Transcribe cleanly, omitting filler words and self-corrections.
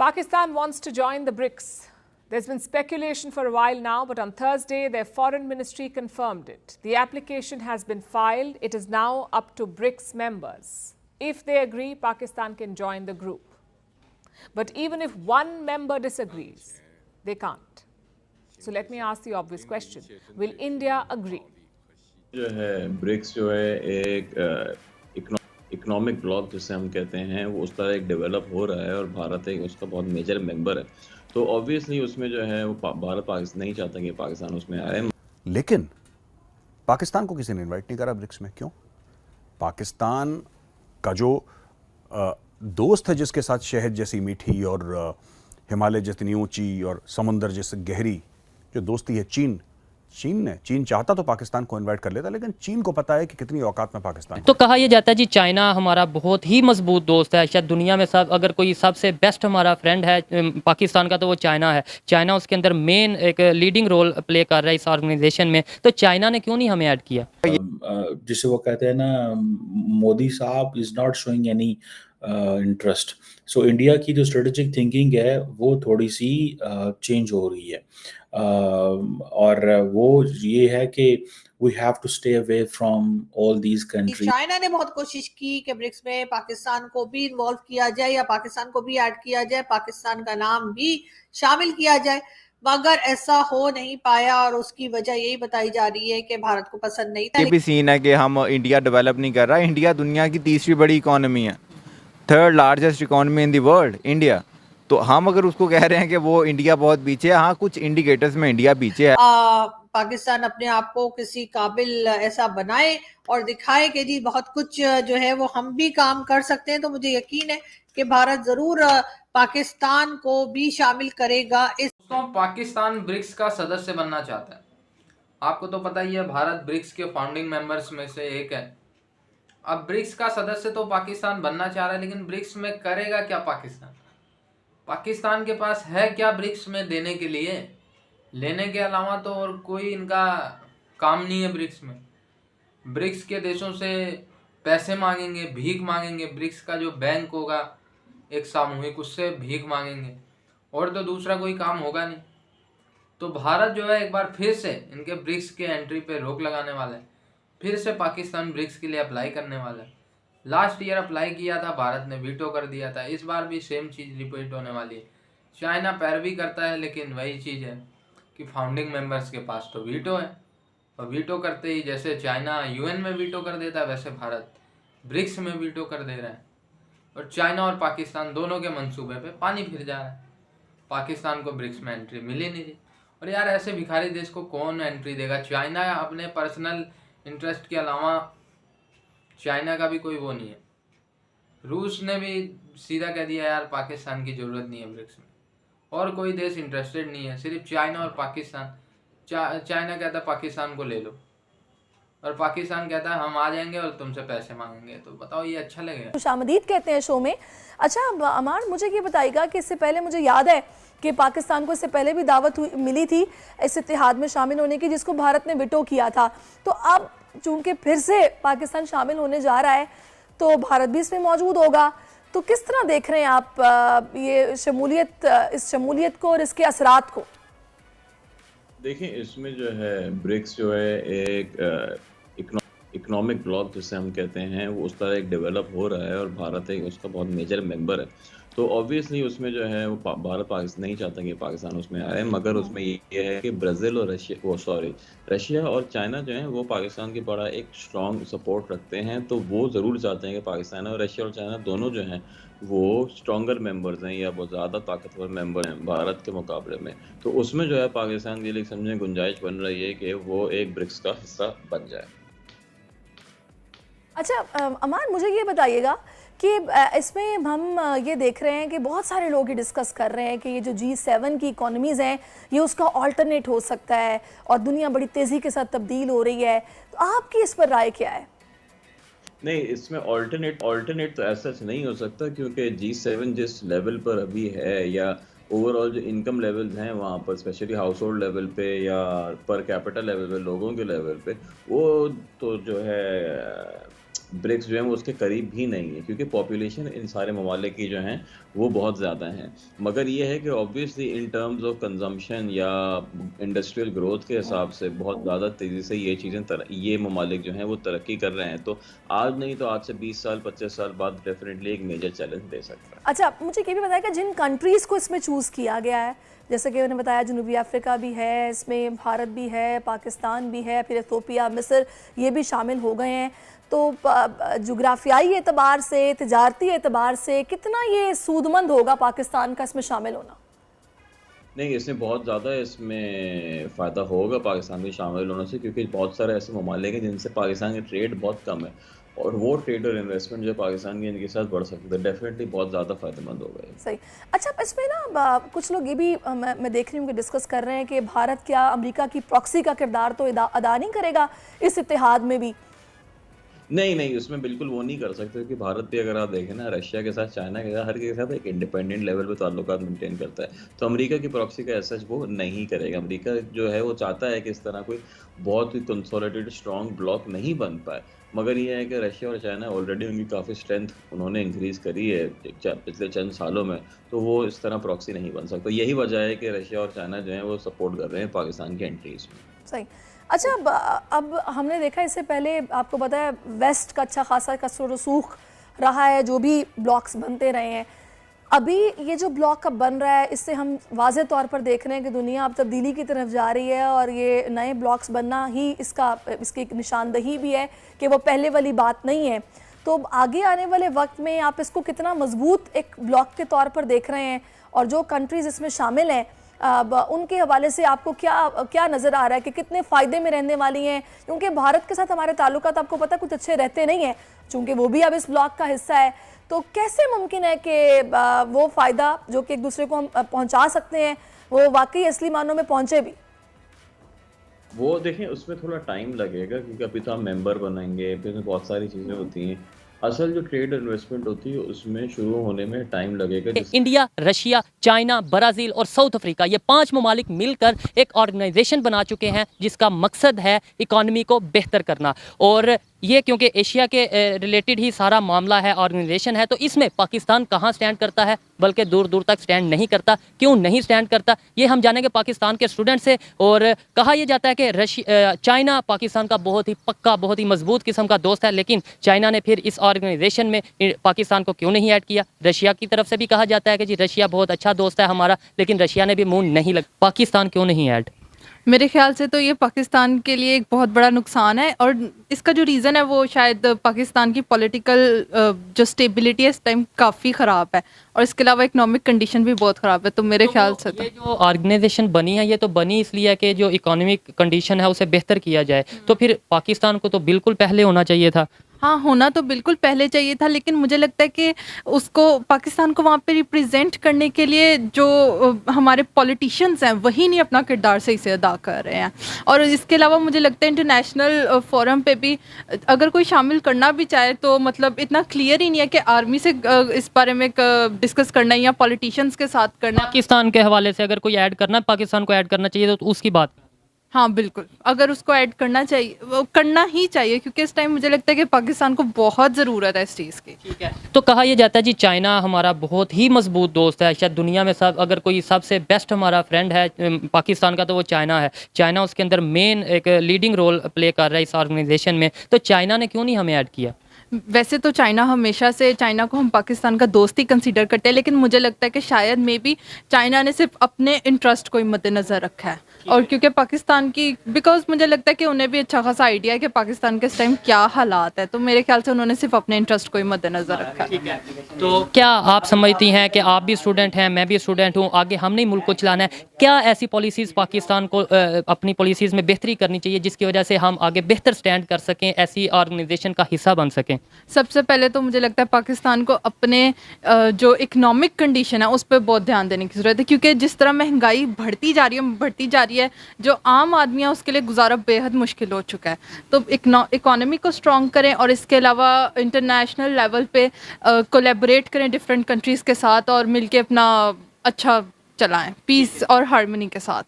Pakistan wants to join the BRICS. There's been speculation for a while now, but on Thursday, their foreign ministry confirmed it. The application has been filed. It is now up to BRICS members. If they agree, Pakistan can join the group. But even if one member disagrees, they can't. So let me ask the obvious question. Will India agree? जो है BRICS जो है एक economic block जिसे हम कहते हैं वो उस तरह एक डेवलप हो रहा है और भारत एक उसका बहुत मेजर मेंबर है। तो ऑब्वियसली उसमें जो है वो भारत पाकिस्तान नहीं चाहता कि पाकिस्तान उसमें आए। लेकिन पाकिस्तान को किसी ने इनवाइट नहीं करा ब्रिक्स में। क्यों? पाकिस्तान का जो दोस्त है, जिसके साथ शहद जैसी मीठी और हिमालय जितनी ऊंची और समुंदर जैसे गहरी जो दोस्ती है, चीन चाहता तो पाकिस्तान को इनवाइट कर लेता, लेकिन चीन को पता है कि कितनी औकात में पाकिस्तान है। तो कहा यह जाता है जी चाइना हमारा बहुत ही मजबूत दोस्त है। शायद दुनिया में अगर कोई सबसे बेस्ट हमारा फ्रेंड है पाकिस्तान का तो वो चाइना है। चाइना उसके अंदर मेन एक लीडिंग रोल प्ले कर रहा है इस ऑर्गेनाइजेशन में। तो चाइना ने क्यों नहीं हमें ऐड किया? जिसे वो कहते हैं ना, मोदी साहब is not showing any interest. So India की जो स्ट्रेटेजिक थिंकिंग है वो थोड़ी सी चेंज हो रही है, और वो ये है कि we have to stay away from all these countries. China ने बहुत कोशिश की कि ब्रिक्स में पाकिस्तान को भी इन्वॉल्व किया जाए या पाकिस्तान को भी ऐड किया जाए, पाकिस्तान का नाम भी शामिल किया जाए, मगर ऐसा हो नहीं पाया और उसकी वजह यही बताई जा रही है कि भारत को पसंद नहीं था। ये भी सीन है कि हम इंडिया डेवलप नहीं कर रहा। इंडिया दुनिया की तीसरी बड़ी इकोनॉमी है, third largest economy in the world India. तो हम अगर उसको कह रहे हैं कि वो इंडिया बहुत पीछे है, हाँ कुछ इंडिकेटर्स में इंडिया पीछे है। पाकिस्तान अपने आप को किसी काबिल ऐसा बनाए और दिखाए कि जी बहुत कुछ जो है वो हम भी काम कर सकते हैं, तो मुझे यकीन है कि भारत जरूर पाकिस्तान को भी शामिल करेगा। दोस्तों, पाकिस्तान ब्रिक्स का सदस्य बनना चाहता है। आपको तो पता ही है भारत ब्रिक्स के फाउंडिंग मेंबर्स में से एक है। अब ब्रिक्स का सदस्य तो पाकिस्तान बनना चाह रहा है, लेकिन ब्रिक्स में करेगा क्या पाकिस्तान? पाकिस्तान के पास है क्या ब्रिक्स में देने के लिए? लेने के अलावा तो और कोई इनका काम नहीं है ब्रिक्स में। ब्रिक्स के देशों से पैसे मांगेंगे, भीख मांगेंगे। ब्रिक्स का जो बैंक होगा एक सामूहिक, उससे भीख मांगेंगे, और तो दूसरा कोई काम होगा नहीं। तो भारत जो है एक बार फिर से इनके ब्रिक्स के एंट्री पे रोक लगाने वाला है। फिर से पाकिस्तान ब्रिक्स के लिए अप्लाई करने वाला है। लास्ट ईयर अप्लाई किया था, भारत ने वीटो कर दिया था। इस बार भी सेम चीज़ रिपीट होने वाली है। चाइना पैरवी करता है, लेकिन वही चीज़ है कि फाउंडिंग मेंबर्स के पास तो वीटो है, और वीटो करते ही जैसे चाइना यूएन में वीटो कर देता है, वैसे भारत ब्रिक्स में वीटो कर दे रहा है। और चाइना और पाकिस्तान दोनों के मंसूबे पे पानी फिर जा रहा है। पाकिस्तान को ब्रिक्स में एंट्री मिली नहीं थी, और यार ऐसे भिखारी देश को कौन एंट्री देगा? चाइना अपने पर्सनल इंटरेस्ट के अलावा चाइना का भी कोई वो नहीं है। रूस ने भी सीधा कह दिया यार पाकिस्तान की ज़रूरत नहीं है ब्रिक्स में, और कोई देश इंटरेस्टेड नहीं है, सिर्फ चाइना और पाकिस्तान। चाइना कहता है पाकिस्तान को ले लो, और पाकिस्तान कहता है हम आ जाएंगे और तुमसे पैसे मांगेंगे। तो बताओ ये अच्छा लगेगा? खुशामदीद कहते हैं शो में। अच्छा अमान, मुझे ये बताइएगा कि इससे पहले मुझे याद है कि पाकिस्तान को इससे पहले भी दावत मिली थी इस इत्तेहाद में शामिल होने की, जिसको भारत ने विटो किया था। तो अब चूंकि फिर से पाकिस्तान शामिल होने जा रहा है, तो भारत भी इसमें मौजूद होगा। तो किस तरह देख रहे हैं आप ये शमूलियत, इस शमूलियत को और इसके असरात को? देखिए, इसमें जो है ब्रिक्स जो है एक इकोनॉमिक ब्लॉक जिसे हम कहते हैं वो उस तरह एक डेवलप हो रहा है और भारत एक उसका बहुत मेजर मेंबर है। तो ऑब्वियसली उसमें जो है वो भारत पाकिस्तान नहीं चाहता कि पाकिस्तान उसमें आए, मगर उसमें ये है कि ब्राज़ील और रशिया और चाइना जो है वो पाकिस्तान की बड़ा एक स्ट्रॉन्ग सपोर्ट रखते हैं। तो वो ज़रूर चाहते हैं कि पाकिस्तान और रशिया और चाइना दोनों जो हैं वो स्ट्रॉन्गर मेंबर्स हैं या बहुत ज़्यादा ताकतवर मेंबर हैं भारत के मुकाबले में। तो उसमें जो है पाकिस्तान के लिए समझें गुंजाइश बन रही है कि वो एक ब्रिक्स का हिस्सा बन जाए। अच्छा अमान, मुझे ये बताइएगा कि इसमें हम ये देख रहे हैं कि बहुत सारे लोग ये डिस्कस कर रहे हैं कि ये जो G7 की इकोनॉमीज़ हैं ये उसका ऑल्टरनेट हो सकता है, और दुनिया बड़ी तेज़ी के साथ तब्दील हो रही है। तो आपकी इस पर राय क्या है? नहीं, इसमें ऑल्टरनेट तो ऐसा नहीं हो सकता, क्योंकि G7 जिस लेवल पर अभी है या ओवरऑल जो इनकम लेवल्स हैं वहाँ पर, स्पेशली हाउस होल्ड लेवल पे या पर कैपिटल लेवल पे, लोगों के लेवल पे, वो तो जो है ब्रिक्स जो है वो उसके करीब भी नहीं है, क्योंकि पॉपुलेशन इन सारे ममालिक की जो हैं वो बहुत ज़्यादा हैं। मगर ये है कि obviously in terms of consumption या इंडस्ट्रियल ग्रोथ के हिसाब से बहुत ज़्यादा तेज़ी से ये चीज़ें ये ममालिक जो हैं वो तरक्की कर रहे हैं। तो आज नहीं तो आज से 20 साल 25 साल बाद डेफिनेटली एक मेजर चैलेंज दे सकता है। अच्छा, मुझे ये भी बताया कि जिन कंट्रीज़ को इसमें चूज़ किया गया है, जैसे कि मैंने बताया जनूबी अफ्रीका भी है इसमें, भारत भी है, पाकिस्तान भी है, फिर इथोपिया, मिस्र, ये भी शामिल हो गए हैं। तो जोग्राफियाई एतबार से, तिजारती एतबार से कितना ये सूदमंद होगा पाकिस्तान का इसमें शामिल होना? नहीं, इसमें बहुत ज़्यादा इसमें फ़ायदा होगा पाकिस्तान में शामिल होने से, क्योंकि बहुत सारे ऐसे ममालिक हैं जिनसे पाकिस्तान की ट्रेड बहुत कम है, और वो ट्रेड और इन्वेस्टमेंट जो पाकिस्तान की इनके साथ बढ़ सकता है, डेफिनेटली बहुत ज़्यादा फ़ायदेमंद होगा ये। सही। अच्छा, इसमें ना कुछ लोग ये भी मैं देख रही हूँ कि डिस्कस कर रहे हैं कि भारत क्या अमेरिका की प्रॉक्सी का किरदार तो अदा नहीं करेगा इस इत्तेहाद में भी? नहीं, उसमें बिल्कुल वो नहीं कर सकते, क्योंकि भारत भी अगर आप देखें ना, रशिया के साथ, चाइना के साथ, हर के साथ एक इंडिपेंडेंट लेवल पे ताल्लुकात मेंटेन करता है। तो अमेरिका की प्रॉक्सी का ऐसा वो नहीं करेगा। अमेरिका जो है वो चाहता है कि इस तरह कोई बहुत ही कंसोलिडेटेड स्ट्रॉन्ग ब्लॉक नहीं बन पाए। मगर ये है कि रशिया और चाइना ऑलरेडी उनकी काफ़ी स्ट्रेंथ उन्होंने इंक्रीज़ करी है पिछले चंद सालों में, तो वो इस तरह प्रॉक्सी नहीं बन सकता। यही वजह है कि रशिया और चाइना जो है वो सपोर्ट कर रहे हैं पाकिस्तान की एंट्रीज में। सही। अच्छा, अब हमने देखा इससे पहले, आपको पता है वेस्ट का अच्छा खासा रसूख रहा है, जो भी ब्लॉक्स बनते रहे हैं। अभी ये जो ब्लॉक अब बन रहा है, इससे हम वाज़े तौर पर देख रहे हैं कि दुनिया अब तब्दीली की तरफ जा रही है, और ये नए ब्लॉक्स बनना ही इसकी एक निशानदही भी है कि वो पहले वाली बात नहीं है। तो आगे आने वाले वक्त में आप इसको कितना मजबूत एक ब्लॉक के तौर पर देख रहे हैं, और जो कंट्रीज़ इसमें शामिल हैं उनके हवाले से आपको क्या नज़र आ रहा है कि कितने फ़ायदे में रहने वाली हैं? क्योंकि भारत के साथ हमारे ताल्लुकात आपको पता कुछ अच्छे रहते नहीं हैं, चूँकि वो भी अब इस ब्लॉक का हिस्सा है। तो कैसे मुमकिन है कि वो फ़ायदा जो कि एक दूसरे को हम पहुँचा सकते हैं, वो वाकई असली मानों में पहुँचे भी? वो देखें, उसमें थोड़ा टाइम लगेगा, क्योंकि अभी तो हम मेंबर बनाएंगे, फिर उसमें बहुत सारी चीज़ें होती हैं। असल जो ट्रेड इन्वेस्टमेंट होती है उसमें शुरू होने में टाइम लगेगा। इंडिया, रशिया, चाइना, ब्राज़ील और साउथ अफ्रीका, ये 5 ममालिक मिलकर एक ऑर्गेनाइजेशन बना चुके हैं जिसका मकसद है इकॉनमी को बेहतर करना। और ये क्योंकि एशिया के रिलेटेड ही सारा मामला है, ऑर्गेनाइजेशन है, तो इसमें पाकिस्तान कहाँ स्टैंड करता है, बल्कि दूर दूर तक स्टैंड नहीं करता। क्यों नहीं स्टैंड करता, ये हम जानेंगे पाकिस्तान के स्टूडेंट से। और कहा यह जाता है कि चाइना पाकिस्तान का बहुत ही पक्का, बहुत ही मजबूत किस्म का दोस्त है, लेकिन चाइना ने फिर इस ऑर्गेनाइजेशन में पाकिस्तान को क्यों नहीं ऐड किया। रशिया की तरफ से भी कहा जाता है कि जी रशिया बहुत अच्छा दोस्त है हमारा, लेकिन रशिया ने भी मुंह नहीं लगा। पाकिस्तान क्यों नहीं ऐड? मेरे ख्याल से तो ये पाकिस्तान के लिए एक बहुत बड़ा नुकसान है, और इसका जो रीज़न है वो शायद पाकिस्तान की पॉलिटिकल जो स्टेबिलिटी है इस टाइम काफ़ी ख़राब है, और इसके अलावा इकोनॉमिक कंडीशन भी बहुत ख़राब है। तो मेरे ख्याल से ये जो ऑर्गेनाइजेशन बनी है, ये तो बनी इसलिए है कि जो इकोनॉमिक कंडीशन है उसे बेहतर किया जाए। तो फिर पाकिस्तान को तो बिल्कुल पहले होना चाहिए था। हाँ, होना तो बिल्कुल पहले चाहिए था, लेकिन मुझे लगता है कि उसको, पाकिस्तान को वहाँ पे रिप्रेजेंट करने के लिए जो हमारे पॉलिटिशियंस हैं वही नहीं अपना किरदार सही से अदा कर रहे हैं। और इसके अलावा मुझे लगता है इंटरनेशनल फोरम पे भी अगर कोई शामिल करना भी चाहे तो मतलब इतना क्लियर ही नहीं है कि आर्मी से इस बारे में डिस्कस करना है या पॉलिटिशियंस के साथ करना है। पाकिस्तान के हवाले से अगर कोई ऐड करना, पाकिस्तान को ऐड करना चाहिए तो उसकी बात। हाँ बिल्कुल, अगर उसको ऐड करना चाहिए, वो करना ही चाहिए, क्योंकि इस टाइम मुझे लगता है कि पाकिस्तान को बहुत ज़रूरत है इस चीज़ की। ठीक है, तो कहा यह जाता है जी चाइना हमारा बहुत ही मजबूत दोस्त है, शायद दुनिया में सब अगर कोई सबसे बेस्ट हमारा फ्रेंड है पाकिस्तान का तो वो चाइना है। चाइना उसके अंदर मेन एक लीडिंग रोल प्ले कर रहा है इस ऑर्गेनाइजेशन में, तो चाइना ने क्यों नहीं हमें ऐड किया? वैसे तो चाइना हमेशा से, चाइना को हम पाकिस्तान का दोस्त ही कंसीडर करते हैं, लेकिन मुझे लगता है कि शायद मे बी चाइना ने सिर्फ अपने इंटरेस्ट को ही मद्देनज़र रखा है। और क्योंकि पाकिस्तान की, बिकॉज मुझे लगता है कि उन्हें भी अच्छा खासा आइडिया है कि पाकिस्तान के इस टाइम क्या हालात है, तो मेरे ख्याल से उन्होंने सिर्फ अपने इंटरेस्ट को ही मद्देनज़र रखा है। तो क्या आप समझती हैं कि आप भी स्टूडेंट हैं, मैं भी स्टूडेंट हूँ, आगे हमने मुल्क को चलाना है, क्या ऐसी पॉलिसीज़ पाकिस्तान को अपनी पॉलिसीज़ में बेहतरी करनी चाहिए जिसकी वजह से हम आगे बेहतर स्टैंड कर सकें, ऐसी ऑर्गेनाइजेशन का हिस्सा बन सकें? सबसे पहले तो मुझे लगता है पाकिस्तान को अपने जो इकोनॉमिक कंडीशन है उस पर बहुत ध्यान देने की ज़रूरत है, क्योंकि जिस तरह महंगाई बढ़ती जा रही है, जो आम आदमी है उसके लिए गुजारा बेहद मुश्किल हो चुका है। तो इकोनॉमी को स्ट्रॉन्ग करें, और इसके अलावा इंटरनेशनल लेवल पे कोलैबोरेट करें डिफरेंट कंट्रीज़ के साथ, और मिलके अपना अच्छा चलाएं पीस और हार्मनी के साथ।